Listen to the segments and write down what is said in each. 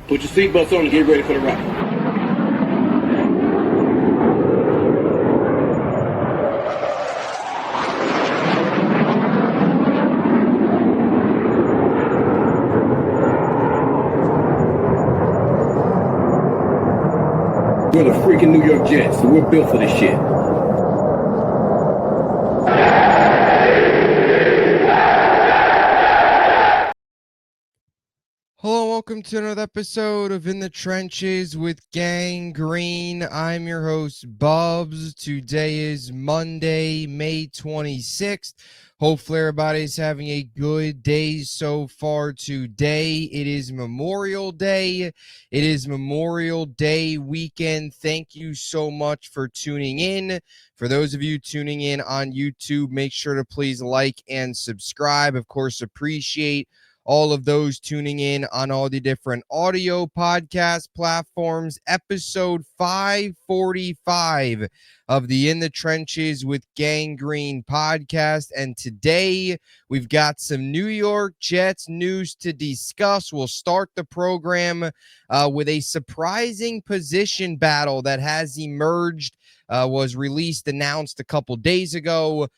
Put your seatbelts on and get ready for the ride. We're the freaking New York Jets, so we're built for this shit. Hello, welcome to another episode of In the Trenches with Gang Green. I'm your host, Bubbs. Today is Monday, May 26th. Hopefully everybody's having a good day so far today. It is Memorial Day. It is Memorial Day weekend. Thank you so much for tuning in. For those of you tuning in on YouTube, make sure to please like and subscribe. Of course, appreciate all of those tuning in on all the different audio podcast platforms. Episode 545 of the In the Trenches with Gang Green podcast. And today we've got some New York Jets news to discuss. We'll start the program with a surprising position battle that has emerged, was announced a couple days ago.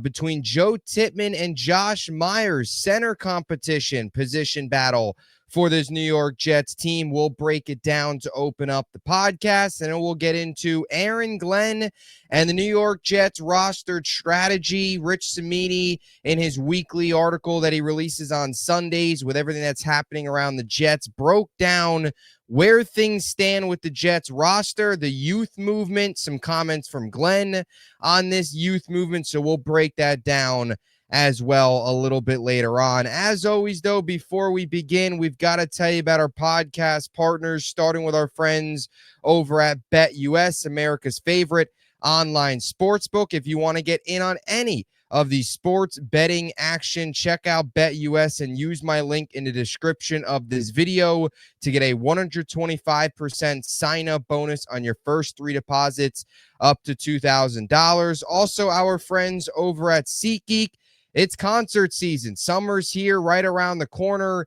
Between Joe Tippmann and Josh Myers, center competition position battle for this New York Jets team. We'll break it down to open up the podcast, and then we'll get into Aaron Glenn and the New York Jets roster strategy. Rich Cimini, in his weekly article that he releases on Sundays with everything that's happening around the Jets, broke down where things stand with the Jets roster, the youth movement, some comments from Glenn on this youth movement. So we'll break that down as well a little bit later on. As always, though, before we begin, we've got to tell you about our podcast partners, starting with our friends over at BetUS, America's favorite online sportsbook. If you want to get in on any of the sports betting action, check out BetUS and use my link in the description of this video to get a 125% sign-up bonus on your first 3 deposits up to $2,000. Also, our friends over at SeatGeek. It's concert season. Summer's here, right around the corner.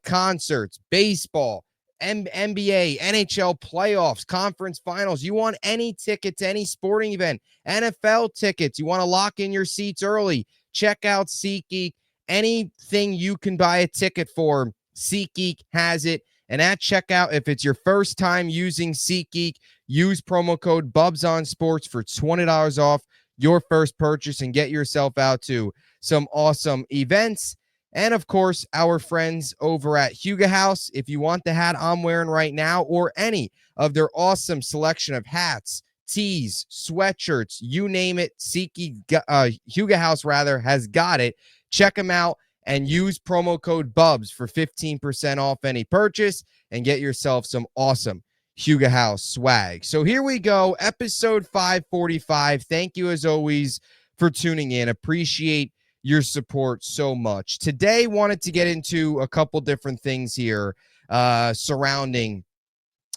Concerts, baseball, NBA, NHL playoffs, conference finals. You want any ticket to any sporting event, NFL tickets, you want to lock in your seats early, check out SeatGeek. Anything you can buy a ticket for, SeatGeek has it. And at checkout, if it's your first time using SeatGeek, use promo code BUBSONSPORTS for $20 off your first purchase and get yourself out to some awesome events. And, of course, our friends over at Huga House. If you want the hat I'm wearing right now or any of their awesome selection of hats, tees, sweatshirts, you name it, Huga House, has got it. Check them out and use promo code BUBS for 15% off any purchase and get yourself some awesome Huga House swag. So here we go, episode 545. Thank you, as always, for tuning in. Appreciate your support so much. Today, wanted to get into a couple different things here surrounding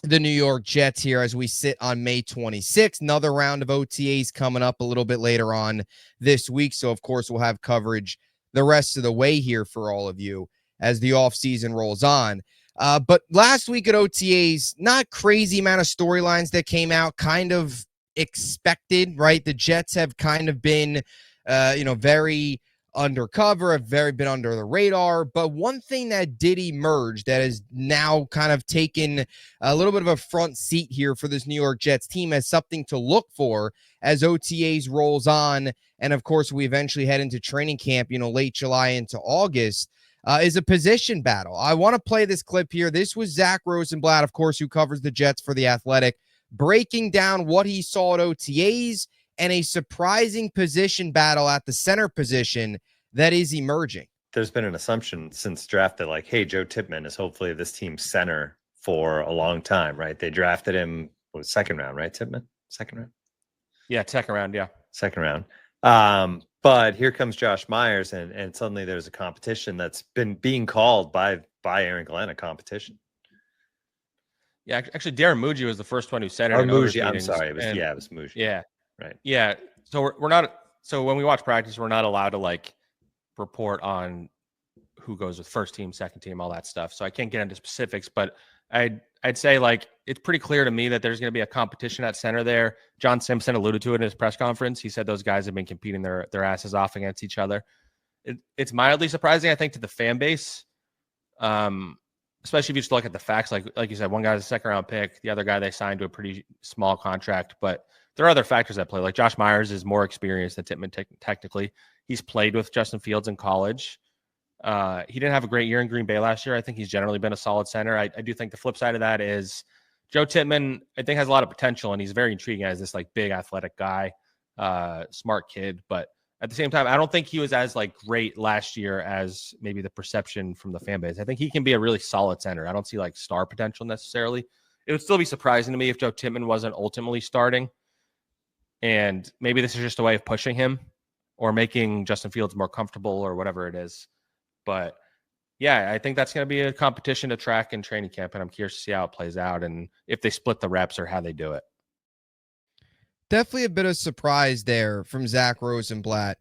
the New York Jets here as we sit on May 26th. Another round of OTAs coming up a little bit later on this week. So, of course, we'll have coverage the rest of the way here for all of you as the offseason rolls on. But last week at OTAs, not crazy amount of storylines that came out, kind of expected, right? The Jets have kind of been, very undercover, have been under the radar. But one thing that did emerge that has now kind of taken a little bit of a front seat here for this New York Jets team as something to look for as OTAs rolls on. And of course, we eventually head into training camp, late July into August. Is a position battle. I want to play this clip here. This was Zach Rosenblatt, of course, who covers the Jets for The Athletic, breaking down what he saw at OTAs and a surprising position battle at the center position that is emerging. There's been an assumption since draft that, like, hey, Joe Tippmann is hopefully this team's center for a long time, right? They drafted him, second round, right, Tippmann? Second round? Yeah, second round, yeah. Second round. But here comes Josh Myers, and suddenly there's a competition that's been being called by Aaron Glenn a competition. Yeah, actually, Darren Muji was the first one who said it. Or Muji, I'm sorry. It was Muji. Yeah. Right. Yeah. So we're not. So when we watch practice, we're not allowed to report on who goes with first team, second team, all that stuff. So I can't get into specifics, but I'd say like it's pretty clear to me that there's going to be a competition at center there. John Simpson alluded to it in his press conference. He said those guys have been competing their asses off against each other. It's mildly surprising, I think, to the fan base, especially if you just look at the facts. Like you said, one guy's a second-round pick, the other guy they signed to a pretty small contract. But there are other factors at play. Like Josh Myers is more experienced than Tippmann technically. He's played with Justin Fields in college. He didn't have a great year in Green Bay last year. I think he's generally been a solid center. I do think the flip side of that is Joe Tippmann, I think, has a lot of potential, and he's very intriguing as this like big athletic guy, smart kid. But at the same time, I don't think he was as like great last year as maybe the perception from the fan base. I think he can be a really solid center. I don't see like star potential necessarily. It would still be surprising to me if Joe Tippmann wasn't ultimately starting. And maybe this is just a way of pushing him or making Justin Fields more comfortable or whatever it is. But yeah, I think that's going to be a competition to track in training camp, and I'm curious to see how it plays out and if they split the reps or how they do it. Definitely a bit of surprise there from Zach Rosenblatt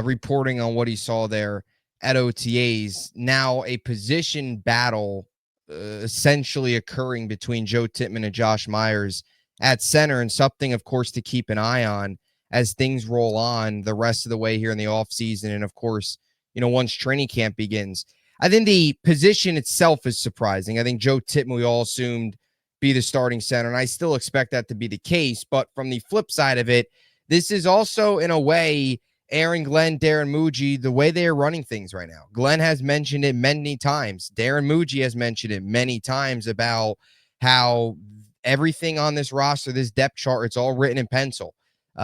reporting on what he saw there at OTAs. Now a position battle essentially occurring between Joe Tippmann and Josh Myers at center, and something, of course, to keep an eye on as things roll on the rest of the way here in the offseason. And, of course, once training camp begins. I think the position itself is surprising. I think Joe Tippmann, we all assumed, be the starting center, and I still expect that to be the case. But from the flip side of it, this is also, in a way, Aaron Glenn, Darren Muji, the way they are running things right now. Glenn has mentioned it many times. Darren Muji has mentioned it many times about how everything on this roster, this depth chart, it's all written in pencil.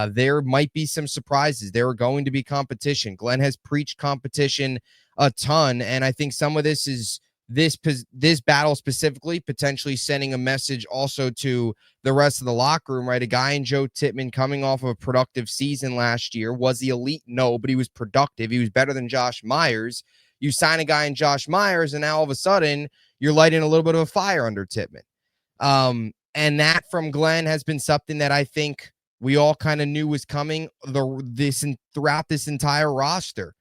There might be some surprises. There are going to be competition. Glenn has preached competition a ton, and I think some of this is this battle specifically potentially sending a message also to the rest of the locker room, right? A guy in Joe Tippmann coming off of a productive season last year. Was he elite? No, but he was productive. He was better than Josh Myers. You sign a guy in Josh Myers, and now all of a sudden you're lighting a little bit of a fire under Tippmann. And that from Glenn has been something that I think we all kind of knew was coming throughout this entire roster.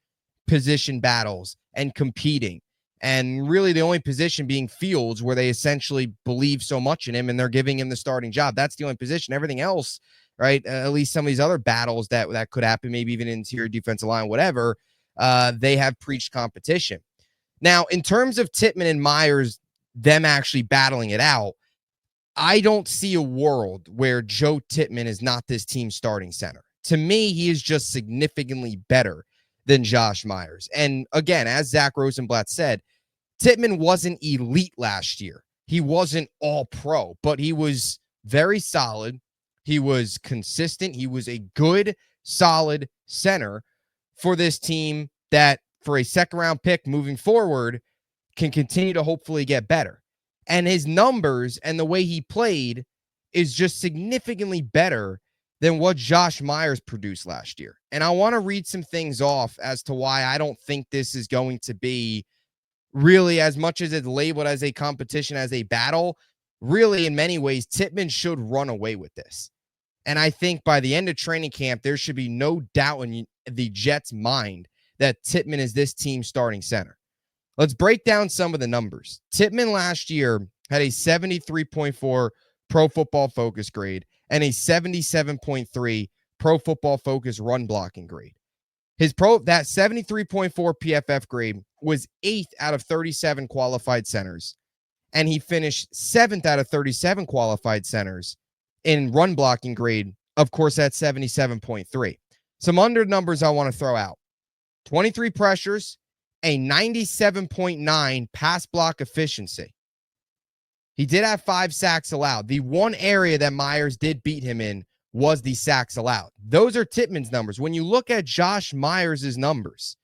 Position battles and competing. And really the only position being Fields, where they essentially believe so much in him and they're giving him the starting job. That's the only position. Everything else, right? At least some of these other battles that could happen, maybe even interior defensive line, whatever, they have preached competition. Now, in terms of Tippmann and Myers, them actually battling it out, I don't see a world where Joe Tippmann is not this team's starting center. To me, he is just significantly better than Josh Myers. And again, as Zach Rosenblatt said, Tippmann wasn't elite last year. He wasn't all pro, but he was very solid. He was consistent. He was a good, solid center for this team that, for a second-round pick moving forward, can continue to hopefully get better. And his numbers and the way he played is just significantly better than what Josh Myers produced last year. And I want to read some things off as to why I don't think this is going to be really, as much as it's labeled as a competition, as a battle. Really, in many ways, Tippmann should run away with this. And I think by the end of training camp, there should be no doubt in the Jets' mind that Tippmann is this team's starting center. Let's break down some of the numbers. Tippmann last year had a 73.4 Pro Football Focus grade and a 77.3 Pro Football Focus run blocking grade. That 73.4 PFF grade was 8th out of 37 qualified centers, and he finished 7th out of 37 qualified centers in run blocking grade. Of course, that's 77.3. Some under numbers I want to throw out. 23 pressures, a 97.9 pass block efficiency. He did have 5 sacks allowed. The one area that Myers did beat him in was the sacks allowed. Those are Tippmann's numbers. When you look at Josh Myers' numbers,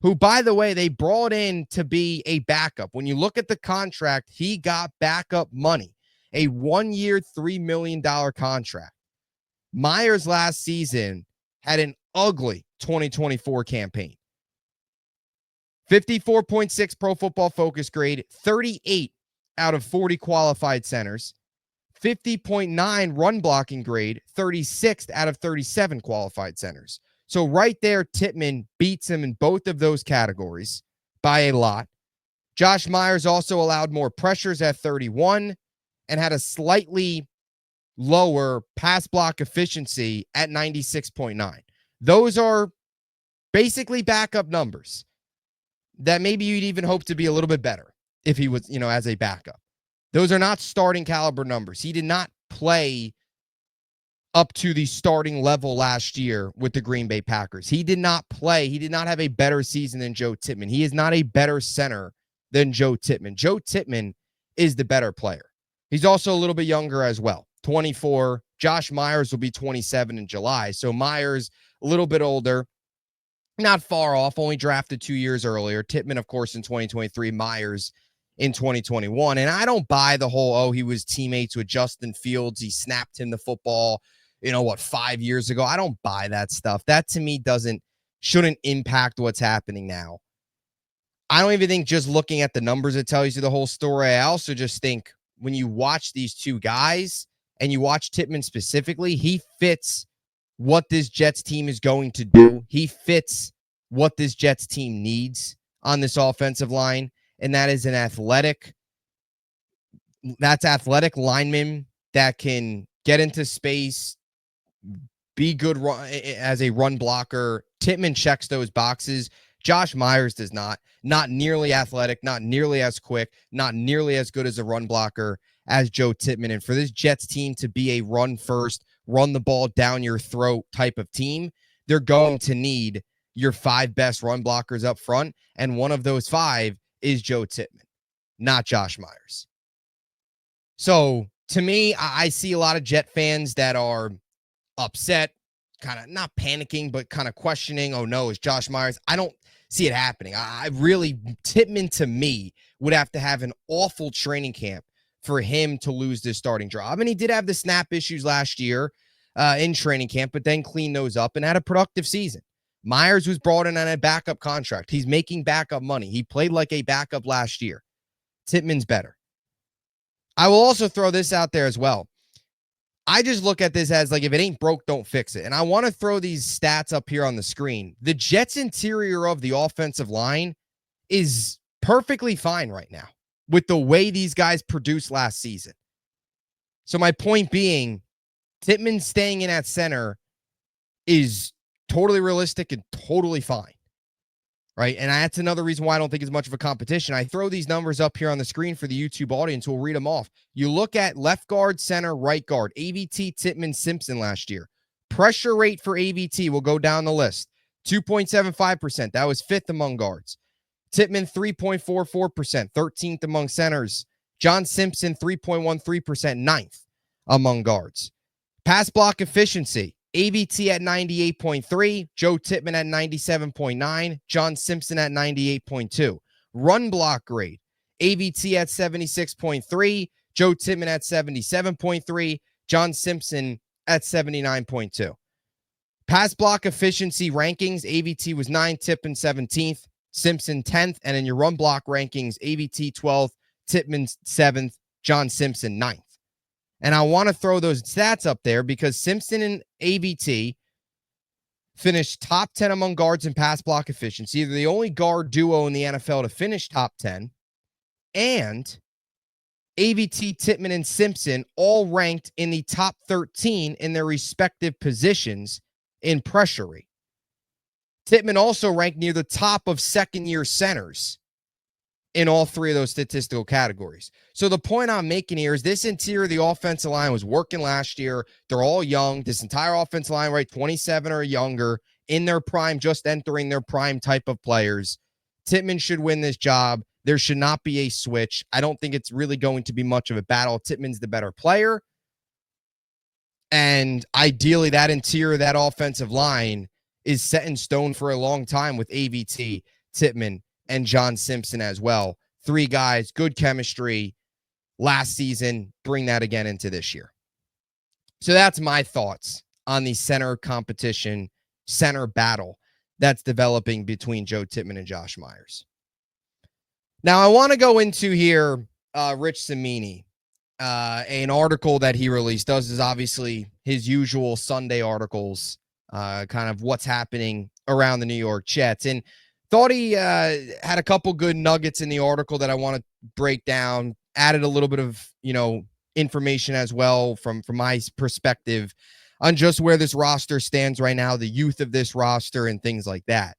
who, by the way, they brought in to be a backup. When you look at the contract, he got backup money, a 1-year, $3 million contract. Myers last season had an ugly 2024 campaign. 54.6 Pro Football Focus grade, 38 out of 40 qualified centers, 50.9 run blocking grade, 36th out of 37 qualified centers. So right there, Tippmann beats him in both of those categories by a lot. Josh Myers also allowed more pressures at 31 and had a slightly lower pass block efficiency at 96.9. Those are basically backup numbers that maybe you'd even hope to be a little bit better if he was, as a backup. Those are not starting caliber numbers. He did not play up to the starting level last year with the Green Bay Packers. He did not play. He did not have a better season than Joe Tippmann. He is not a better center than Joe Tippmann. Joe Tippmann is the better player. He's also a little bit younger as well, 24. Josh Myers will be 27 in July. So Myers, a little bit older, not far off, only drafted 2 years earlier. Tippmann, of course, in 2023, Myers in 2021. And I don't buy the whole, he was teammates with Justin Fields. He snapped him the football, 5 years ago. I don't buy that stuff. That to me shouldn't impact what's happening now. I don't even think just looking at the numbers, it tells you the whole story. I also just think when you watch these two guys and you watch Tippmann specifically, he fits what this Jets team is going to do. He fits what this Jets team needs on this offensive line, and that is athletic lineman that can get into space, be good as a run blocker. Tippmann checks those boxes. Josh Myers does not. Not nearly athletic, not nearly as quick, not nearly as good as a run blocker as Joe Tippmann. And for this Jets team to be a run first, run the ball down your throat type of team, they're going to need your 5 best run blockers up front. And one of those 5 is Joe Tippmann, not Josh Myers. So to me, I see a lot of Jet fans that are upset, kind of not panicking, but kind of questioning, oh no, is Josh Myers? I don't see it happening. Tippmann to me would have to have an awful training camp for him to lose this starting job. And he did have the snap issues last year in training camp, but then cleaned those up and had a productive season. Myers was brought in on a backup contract. He's making backup money. He played like a backup last year. Tippmann's better. I will also throw this out there as well. I just look at this as like, if it ain't broke, don't fix it. And I want to throw these stats up here on the screen. The Jets interior of the offensive line is perfectly fine right now with the way these guys produced last season. So my point being, Tippmann staying in at center is totally realistic and totally fine. Right. And that's another reason why I don't think it's much of a competition. I throw these numbers up here on the screen for the YouTube audience. We'll read them off. You look at left guard, center, right guard, AVT, Tippmann, Simpson last year. Pressure rate for AVT will go down the list. 2.75%. That was 5th among guards. Tippmann, 3.44%, 13th among centers. John Simpson, 3.13%, 9th among guards. Pass block efficiency. AVT at 98.3, Joe Tippmann at 97.9, John Simpson at 98.2. Run block grade, AVT at 76.3, Joe Tippmann at 77.3, John Simpson at 79.2. Pass block efficiency rankings, AVT was 9th, Tippmann 17th, Simpson 10th, and in your run block rankings, AVT 12th, Tippmann 7th, John Simpson 9th. And I want to throw those stats up there because Simpson and AVT finished top 10 among guards in pass block efficiency. They're the only guard duo in the NFL to finish top 10. And AVT, Tippmann, and Simpson all ranked in the top 13 in their respective positions in pressure rate. Tippmann also ranked near the top of second-year centers in all 3 of those statistical categories. So the point I'm making here is this interior of the offensive line was working last year. They're all young. This entire offensive line, right, 27 or younger, in their prime, just entering their prime type of players. Tippmann should win this job. There should not be a switch. I don't think it's really going to be much of a battle. Tippmann's the better player. And ideally, that interior, that offensive line is set in stone for a long time with AVT, Tippmann, and John Simpson as well. 3 guys, good chemistry last season. Bring that again into this year. So that's my thoughts on the center competition, center battle that's developing between Joe Tippmann and Josh Myers. Now, I want to go into here Rich Cimini, an article that he released. Does is obviously his usual Sunday articles, kind of what's happening around the New York Jets. And thought he had a couple good nuggets in the article that I want to break down, added a little bit of, information as well from my perspective on just where this roster stands right now, the youth of this roster and things like that.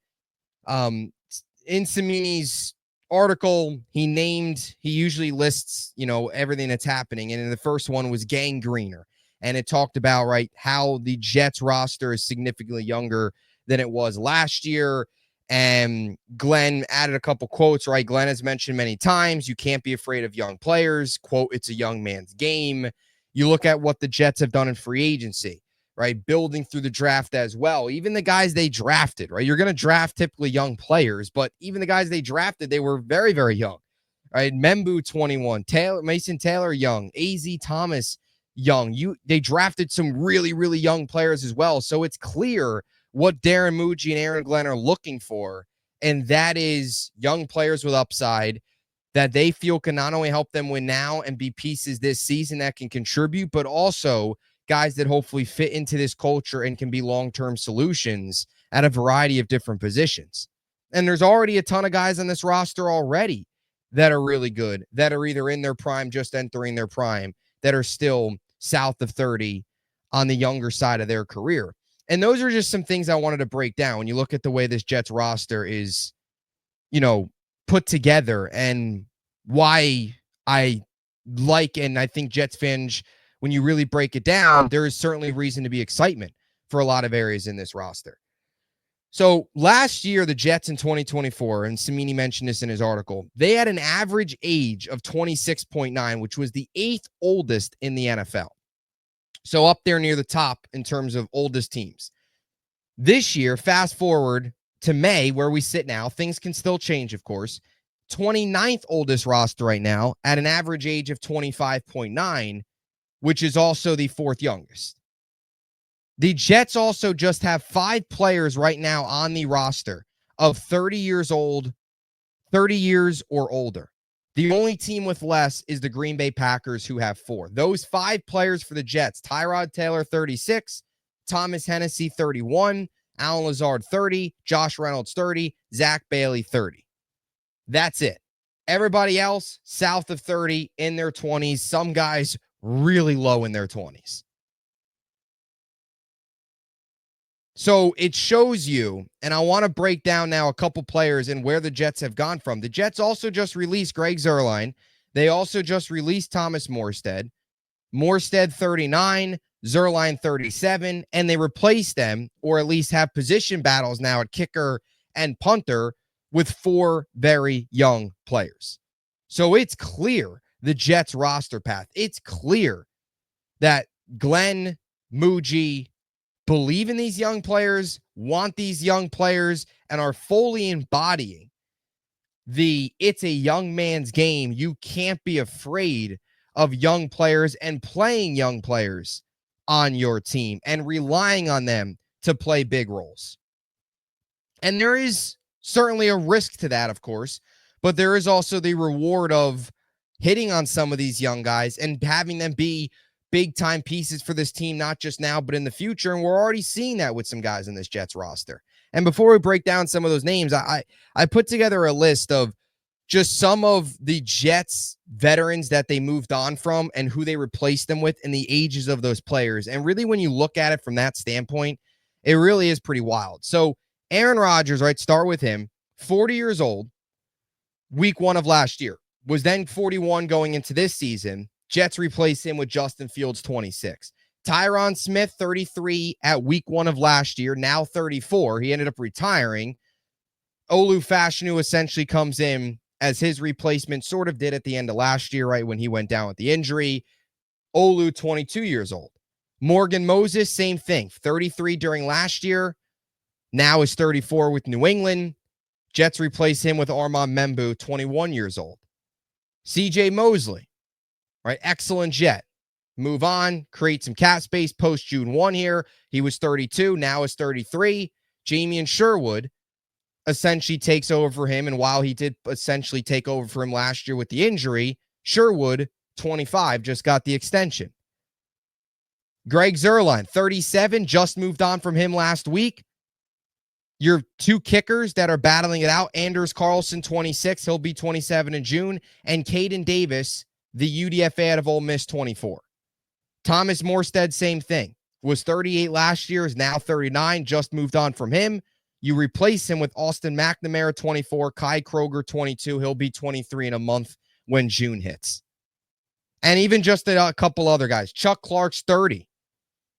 In Cimini's article, he usually lists, everything that's happening. And in the first one was Gang Greener. And it talked about, right, how the Jets roster is significantly younger than it was last year. And Glenn added a couple quotes, right? Glenn has mentioned many times, you can't be afraid of young players. Quote, it's a young man's game. You look at what the Jets have done in free agency, right? Building through the draft as well. Even the guys they drafted, right? You're going to draft typically young players, but even the guys they drafted, they were very, very young, right? Membu, 21, Mason Taylor, young, AZ Thomas, young. They drafted some really, really young players as well. So it's clear what Darren Muji and Aaron Glenn are looking for, and that is young players with upside that they feel can not only help them win now and be pieces this season that can contribute, but also guys that hopefully fit into this culture and can be long-term solutions at a variety of different positions. And there's already a ton of guys on this roster already that are really good, that are either in their prime, just entering their prime, that are still south of 30 on the younger side of their career. And those are just some things I wanted to break down when you look at the way this Jets roster is, put together and why I like, and I think Jets fans, when you really break it down, there is certainly reason to be excitement for a lot of areas in this roster. So last year, the Jets in 2024, and Cimini mentioned this in his article, they had an average age of 26.9, which was the 8th oldest in the NFL. So up there near the top in terms of oldest teams. This year, fast forward to May, where we sit now, things can still change, of course. 29th oldest roster right now at an average age of 25.9, which is also the 4th youngest. The Jets also just have 5 players right now on the roster of 30 years old, 30 years or older. The only team with less is the Green Bay Packers, who have 4. Those 5 players for the Jets: Tyrod Taylor, 36, Thomas Hennessy, 31, Alan Lazard, 30, Josh Reynolds, 30, Zach Bailey, 30. That's it. Everybody else, south of 30, in their 20s. Some guys really low in their 20s. So it shows you, and I want to break down now a couple players and where the Jets have gone from. The Jets also just released Greg Zuerlein. They also just released Thomas Morstead. Morstead, 39, Zuerlein, 37, and they replaced them, or at least have position battles now at kicker and punter, with 4 very young players. So it's clear the Jets roster path. It's clear that Glenn, Muji, believe in these young players, want these young players, and are fully embodying it's a young man's game. You can't be afraid of young players and playing young players on your team and relying on them to play big roles. And there is certainly a risk to that, of course, but there is also the reward of hitting on some of these young guys and having them be big-time pieces for this team, not just now, but in the future. And we're already seeing that with some guys in this Jets roster. And before we break down some of those names, I put together a list of just some of the Jets veterans that they moved on from and who they replaced them with and the ages of those players. And really, when you look at it from that standpoint, it really is pretty wild. So Aaron Rodgers, right, start with him, 40 years old, week 1 of last year, was then 41 going into this season. Jets replace him with Justin Fields, 26. Tyron Smith, 33 at week 1 of last year, now 34. He ended up retiring. Olu Fashanu essentially comes in as his replacement, sort of did at the end of last year, right, when he went down with the injury. Olu, 22 years old. Morgan Moses, same thing, 33 during last year, now is 34 with New England. Jets replace him with Armand Membu, 21 years old. CJ Mosley, right? Excellent Jet. Move on, create some cap space post June 1 here. He was 32, now is 33. Jamian Sherwood essentially takes over for him. And while he did essentially take over for him last year with the injury, Sherwood, 25, just got the extension. Greg Zuerlein, 37, just moved on from him last week. Your two kickers that are battling it out, Anders Carlson, 26. He'll be 27 in June. And Caden Davis, the UDFA out of Ole Miss, 24. Thomas Morstead, same thing. Was 38 last year, is now 39. Just moved on from him. You replace him with Austin McNamara, 24. Kai Kroger, 22. He'll be 23 in a month when June hits. And even just a couple other guys. Chuck Clark's 30.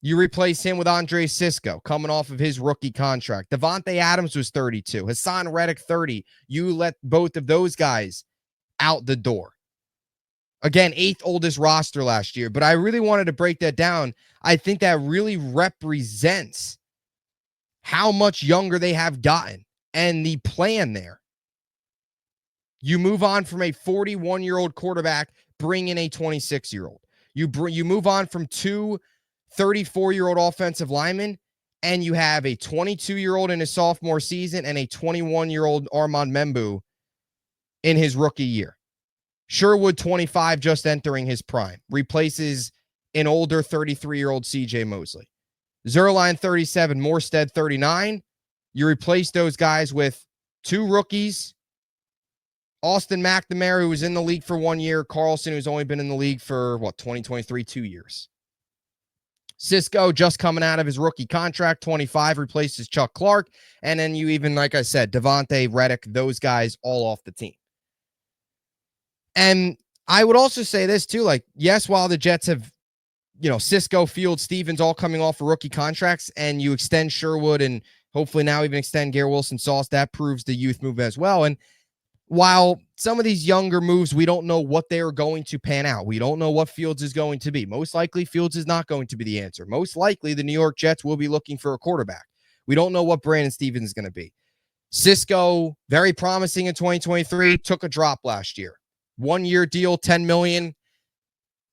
You replace him with Andre Sisco, coming off of his rookie contract. Devontae Adams was 32. Hassan Reddick, 30. You let both of those guys out the door. Again, 8th oldest roster last year. But I really wanted to break that down. I think that really represents how much younger they have gotten and the plan there. You move on from a 41-year-old quarterback, bring in a 26-year-old. You move on from two 34-year-old offensive linemen, and you have a 22-year-old in his sophomore season and a 21-year-old Armand Membu in his rookie year. Sherwood, 25, just entering his prime, replaces an older 33-year-old CJ Mosley. Zerline, 37, Morstead, 39. You replace those guys with two rookies, Austin McNamara, who was in the league for 1 year, Carlson, who's only been in the league for, 2023, 2 years. Sisco, just coming out of his rookie contract, 25, replaces Chuck Clark. And then you even, like I said, Devontae, Reddick, those guys all off the team. And I would also say this too, like, yes, while the Jets have, Sisco, Fields, Stevens all coming off of rookie contracts, and you extend Sherwood and hopefully now even extend Garrett Wilson-Sauce, that proves the youth move as well. And while some of these younger moves, we don't know what they are going to pan out. We don't know what Fields is going to be. Most likely, Fields is not going to be the answer. Most likely, the New York Jets will be looking for a quarterback. We don't know what Brandon Stevens is going to be. Sisco, very promising in 2023, took a drop last year. 1 year deal, $10 million.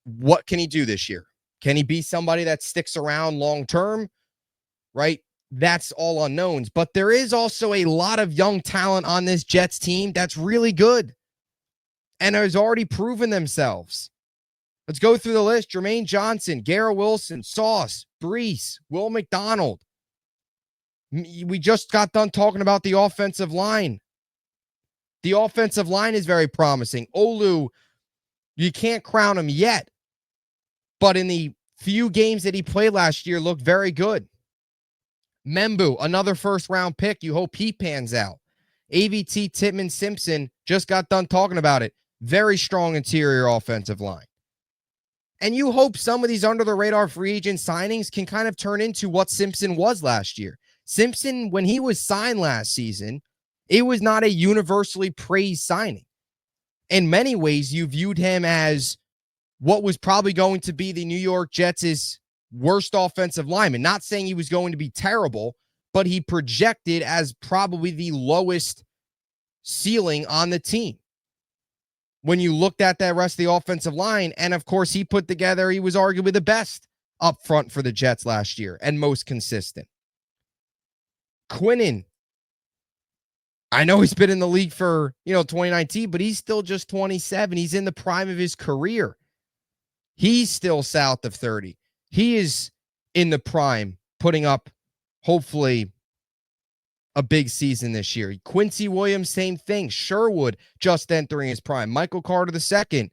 What can he do this year? Can he be somebody that sticks around long term? Right? That's all unknowns. But there is also a lot of young talent on this Jets team that's really good and has already proven themselves. Let's go through the list. Jermaine Johnson, Garrett Wilson, Sauce, Brees, Will McDonald. We just got done talking about the offensive line. The offensive line is very promising. Olu, you can't crown him yet, but in the few games that he played last year, looked very good. Membu, another first-round pick. You hope he pans out. AVT, Titman, Simpson, just got done talking about it. Very strong interior offensive line. And you hope some of these under-the-radar free agent signings can kind of turn into what Simpson was last year. Simpson, when he was signed last season, it was not a universally praised signing. In many ways, you viewed him as what was probably going to be the New York Jets' worst offensive lineman. Not saying he was going to be terrible, but he projected as probably the lowest ceiling on the team. When you looked at that rest of the offensive line, and of course he put together, he was arguably the best up front for the Jets last year and most consistent. Quinnen, I know he's been in the league for, 2019, but he's still just 27. He's in the prime of his career. He's still south of 30. He is in the prime, putting up, hopefully, a big season this year. Quincy Williams, same thing. Sherwood, just entering his prime. Michael Carter II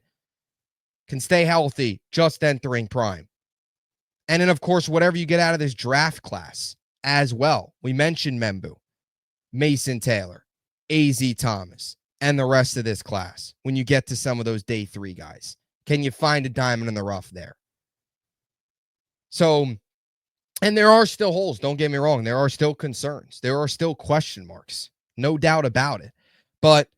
can stay healthy, just entering prime. And then, of course, whatever you get out of this draft class as well. We mentioned Membu, Mason Taylor, A.Z. Thomas, and the rest of this class. When you get to some of those day 3 guys, can you find a diamond in the rough there? So, and there are still holes. Don't get me wrong. There are still concerns. There are still question marks. No doubt about it. But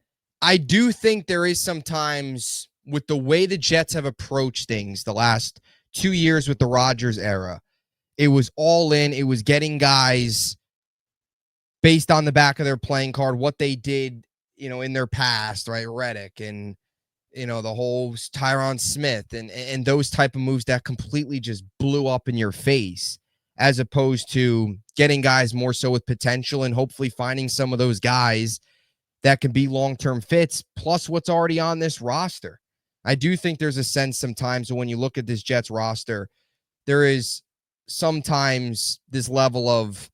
I do think there is sometimes, with the way the Jets have approached things the last 2 years with the Rodgers era, it was all in. It was getting guys based on the back of their playing card, what they did, in their past, right? Reddick and, the whole Tyron Smith and those type of moves that completely just blew up in your face, as opposed to getting guys more so with potential and hopefully finding some of those guys that can be long-term fits, plus what's already on this roster. I do think there's a sense sometimes when you look at this Jets roster, there is sometimes this level of,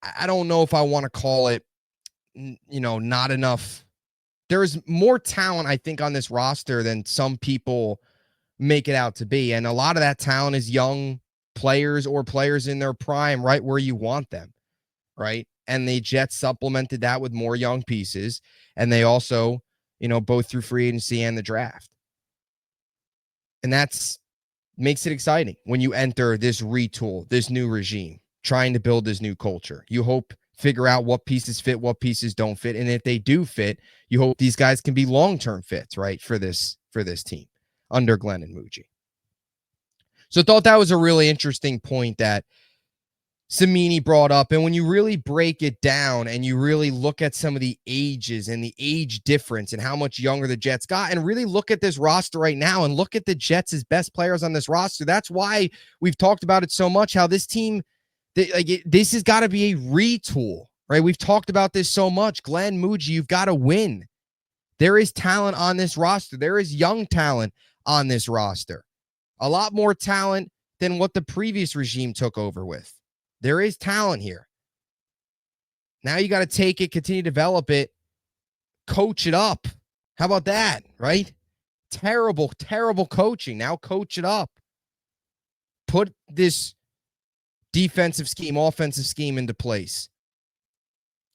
I don't know if I want to call it, not enough. There's more talent, I think, on this roster than some people make it out to be. And a lot of that talent is young players or players in their prime, right where you want them, right? And the Jets supplemented that with more young pieces. And they also, both through free agency and the draft. And that's makes it exciting when you enter this retool, this new regime, trying to build this new culture. You hope figure out what pieces fit, what pieces don't fit. And if they do fit, you hope these guys can be long-term fits, right, for this team under Glenn and Muji. So I thought that was a really interesting point that Cimini brought up. And when you really break it down and you really look at some of the ages and the age difference and how much younger the Jets got, and really look at this roster right now and look at the Jets' best players on this roster, that's why we've talked about it so much, how this team, this has got to be a retool, right? We've talked about this so much. Glenn, Muji, you've got to win. There is talent on this roster. There is young talent on this roster. A lot more talent than what the previous regime took over with. There is talent here. Now you got to take it, continue to develop it, coach it up. How about that, right? Terrible, terrible coaching. Now coach it up. Put this defensive scheme, offensive scheme into place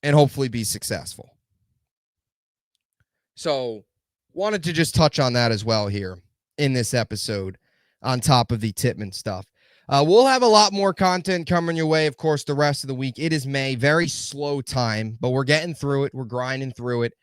and hopefully be successful. So wanted to just touch on that as well here in this episode on top of the Tippmann stuff. We'll have a lot more content coming your way, of course, the rest of the week. It is May, very slow time, but we're getting through it. We're grinding through it.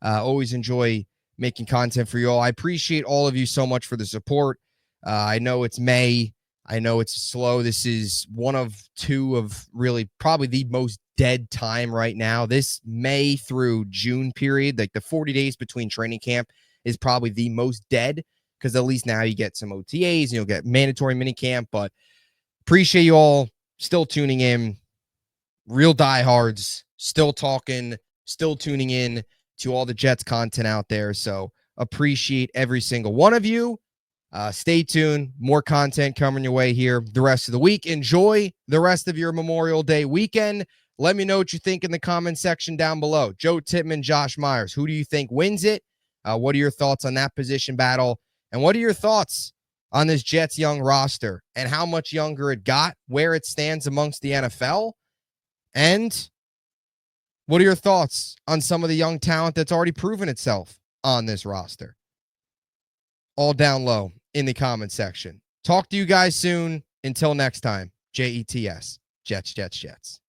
Always enjoy making content for you all. I appreciate all of you so much for the support. I know it's May. I know it's slow. This is one of two of really probably the most dead time right now. This May through June period, like the 40 days between training camp, is probably the most dead because at least now you get some OTAs and you'll get mandatory minicamp, but appreciate you all still tuning in. Real diehards, still talking, still tuning in to all the Jets content out there. So appreciate every single one of you. Stay tuned. More content coming your way here the rest of the week. Enjoy the rest of your Memorial Day weekend. Let me know what you think in the comment section down below. Joe Tippmann, Josh Myers. Who do you think wins it? What are your thoughts on that position battle? And what are your thoughts on this Jets young roster and how much younger it got, where it stands amongst the NFL? And what are your thoughts on some of the young talent that's already proven itself on this roster? All down low in the comment section. Talk to you guys soon. Until next time, JETS, Jets, Jets, Jets.